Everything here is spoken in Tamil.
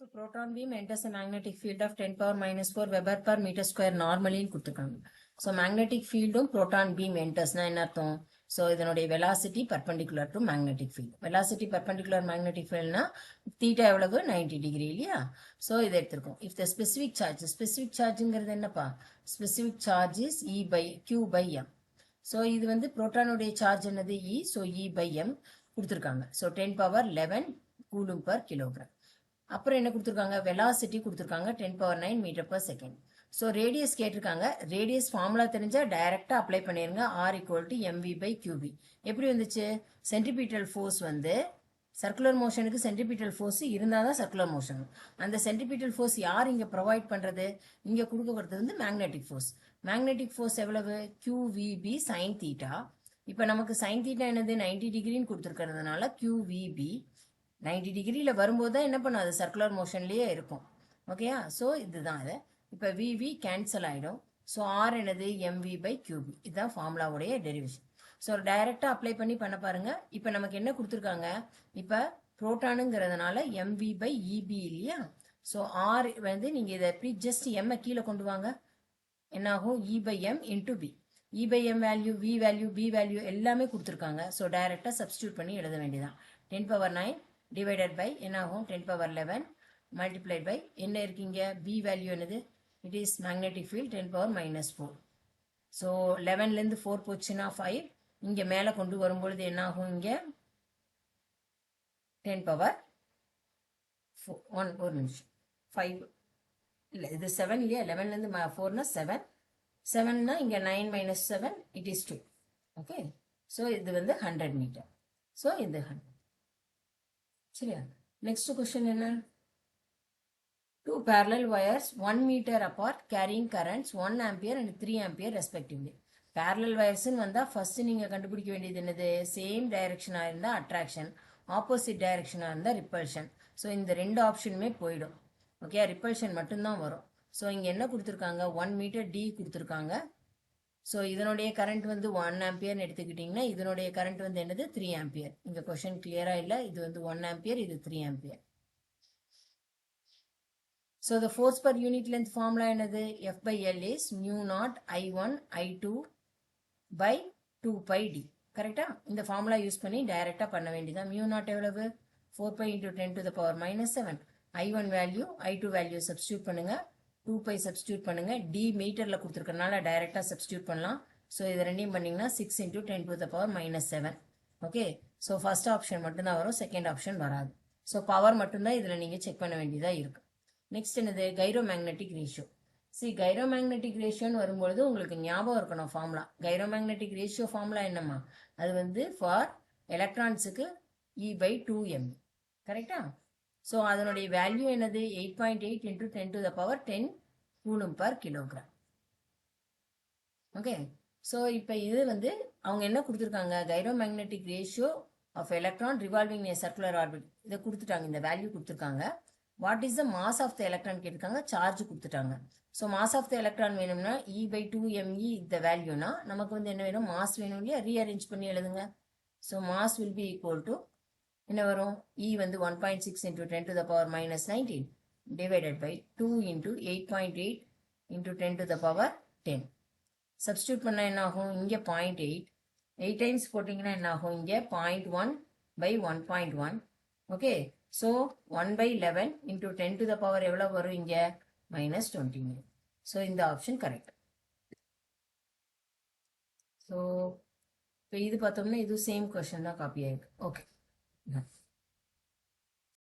So proton beam enters a magnetic field of 10 power minus 4 Weber per meter square normally கொடுத்துருக்காங்க. So magnetic field proton beam enters என்ன அர்த்தம்? So இதனுடைய velocity perpendicular to magnetic field. Velocity perpendicular magnetic field na theta எவ்வளவு 90 degree இல்லையா? So இதை எடுத்திருக்கோம். If the specific chargeங்கிறது என்னப்பா? Specific charge is E by Q by M. So இது வந்து புரோட்டானுடைய சார்ஜ் என்னது E, so E by M கொடுத்துருக்காங்க. So 10 power 11 coulomb per kilogram. அப்புறம் என்ன கொடுத்துருக்காங்க வெலாசிட்டி கொடுத்துருக்காங்க 10 power 9 metre per second. So radius கேட்டிருக்காங்க. ரேடியஸ் ஃபார்முலா தெரிஞ்சா டைரக்டா அப்ளை பண்ணிருங்க. R = mv by qb. எப்படி வந்துச்சு? சென்ட்ரிபியூட்டல் ஃபோர்ஸ் வந்து சர்க்குலர் மோஷனுக்கு சென்ட்ரிபியூட்டல் ஃபோர்ஸ் இருந்தால் தான் சர்க்குலர் மோஷன். அந்த சென்ட்ரிபியூட்டல் ஃபோர்ஸ் யார் இங்கே ப்ரொவைட் பண்ணுறது? இங்கே கொடுக்கப்படுறது வந்து மேக்னெட்டிக் ஃபோர்ஸ். மேக்னெட்டிக் ஃபோர்ஸ் எவ்வளவு? qvb sin theta. இப்போ நமக்கு சைன் தீட்டா என்னது 90 டிகிரின்னு கொடுத்துருக்கிறதுனால qvb 90 டிகிரியில் வரும்போது தான் என்ன பண்ணும்? அது சர்க்குலர் மோஷன்லேயே இருக்கும். ஓகேயா? ஸோ இதுதான் அது. இப்போ விவி கேன்சல் ஆகிடும். ஸோ ஆர் என்னது எம்வி பை கியூபி. இதுதான் ஃபார்முலாவுடைய டெரிவேஷன். ஸோ டைரெக்டாக அப்ளை பண்ணி பண்ண பாருங்க. இப்போ நமக்கு என்ன கொடுத்துருக்காங்க? இப்போ புரோட்டானுங்கிறதுனால எம்வி பை இபி இல்லையா? ஸோ ஆர் வந்து நீங்கள் இதை எப்படி ஜஸ்ட் எம்மை கீழே கொண்டு வாங்க. என்னாகும்? E by M into B. E by M value, V value, P value எல்லாமே கொடுத்துருக்காங்க. ஸோ டைரெக்டாக சப்ஸ்டியூட் பண்ணி எழுத வேண்டியதான். 10 power 9 divided by என்ன ஆகும்? 10 power 11 multiplied by என்ன இருக்கீங்க? B வேல்யூ என்னது? It is magnetic field 10 power minus 4. So 11லேருந்து 4 போச்சுன்னா 5. இங்கே மேலே கொண்டு வரும்பொழுது என்ன ஆகும்? இங்கே 10 power 4 ஒரு நிமிஷம் 5 இல்லை இது 7 இல்லையா? 11லேருந்து 4னா 7. 7னா இங்கே 9 minus 7 it is 2. Okay. So இது வந்து 100 மீட்டர். ஸோ இது 100. சரியா? நெக்ஸ்ட் கொஸ்டின் என்ன? Two parallel wires 1 meter apart carrying currents 1 ampere and 3 ampere respectively. Parallel wires வந்தா first நீங்க கண்டுபிடிக்க வேண்டியது என்னது? சேம் டைரக்ஷனா இருந்தா அட்ராக்ஷன், ஆப்போசிட் டைரக்ஷனா இருந்தா ரிப்பல்ஷன். ஸோ இந்த ரெண்டு ஆப்ஷனுமே போயிடும். ஓகே, ரிப்பல்ஷன் மட்டும்தான் வரும். ஸோ இங்க என்ன கொடுத்துருக்காங்க? 1 மீட்டர் டி கொடுத்துருக்காங்க. ஸோ இதனுடைய கரண்ட் வந்து 1 ஆம்பியர்னு எடுத்துக்கிட்டிங்கன்னா இதனுடைய கரண்ட் வந்து என்னது? 3 ஆம்பியர். இந்த கொஸ்டின் கிளியரா இல்லை. இது வந்து 1 ஆம்பியர், இது 3 ampere. So the force per unit length formula என்னது? F by L is mu naught I1 I2 by 2 pi d. கரெக்டா? இந்த ஃபார்முலா யூஸ் பண்ணி டைரக்டா பண்ண வேண்டியதான். mu naught எவ்வளவு? 4 pi into 10 to the power minus 7. I1 value I2 value substitute பண்ணுங்க. 2 pi சப்ஸ்டியூட் பண்ணுங்க. டி மீட்டர்ல கொடுத்துருக்கனால டைரக்டா சப்ஸ்டியூட் பண்ணலாம். ஸோ இது ரெண்டையும் பண்ணீங்கன்னா 6 into 10 to the power minus 7. Okay. So first option மட்டும்தான் வரும், செகண்ட் ஆப்ஷன் வராது. ஸோ பவர் மட்டும்தான் இதில் நீங்கள் செக் பண்ண வேண்டியதாக இருக்கு. நெக்ஸ்ட் என்னது? Cairo magnetic ratio. Gyromagnetic ரேஷியோன்னு வரும்பொழுது உங்களுக்கு ஞாபகம் இருக்கணும் formula. Cairo magnetic ratio formula என்னம்மா? அது வந்து ஃபார் எலக்ட்ரான்ஸுக்கு E by 2m. கரெக்டா? ஸோ அதனுடைய வேல்யூ என்னது? 8.8 into 10 to the power 10 coulomb per kilogram. Okay. So இப்போ இது வந்து அவங்க என்ன கொடுத்துருக்காங்க? Gyro magnetic ratio of electron revolving a circular orbit இதை கொடுத்துட்டாங்க. இந்த வேல்யூ கொடுத்துருக்காங்க. What is the mass of the electron கேட்டிருக்காங்க. சார்ஜ் கொடுத்துட்டாங்க. So mass of the electron வேணும்னா E by 2me இந்த வேல்யூனா நமக்கு வந்து என்ன வேணும்? மாஸ் வேணும் இல்லையா? ரீஅரேஞ்ச் பண்ணி எழுதுங்க. So mass will be equal to என்ன வரும்? E வந்து 1.6 into 10 to the power minus 19 divided by 2 into 8.8 into 10 to the power 10. Substitute பண்ணால் என்ன ஆகும்? இங்கே 0.8 8 டைம்ஸ் போட்டிங்கன்னா என்ன ஆகும்? இங்கே 0.1 by 1.1. Okay. So 1 by 11 into 10 to the power எவ்வளோ வரும்? இங்கே minus 20. ஸோ இந்த ஆப்ஷன் கரெக்ட். ஸோ இப்போ இது பார்த்தோம்னா இது சேம் கொஸ்டின் தான் காப்பி ஆயிருக்கு. ஓகே.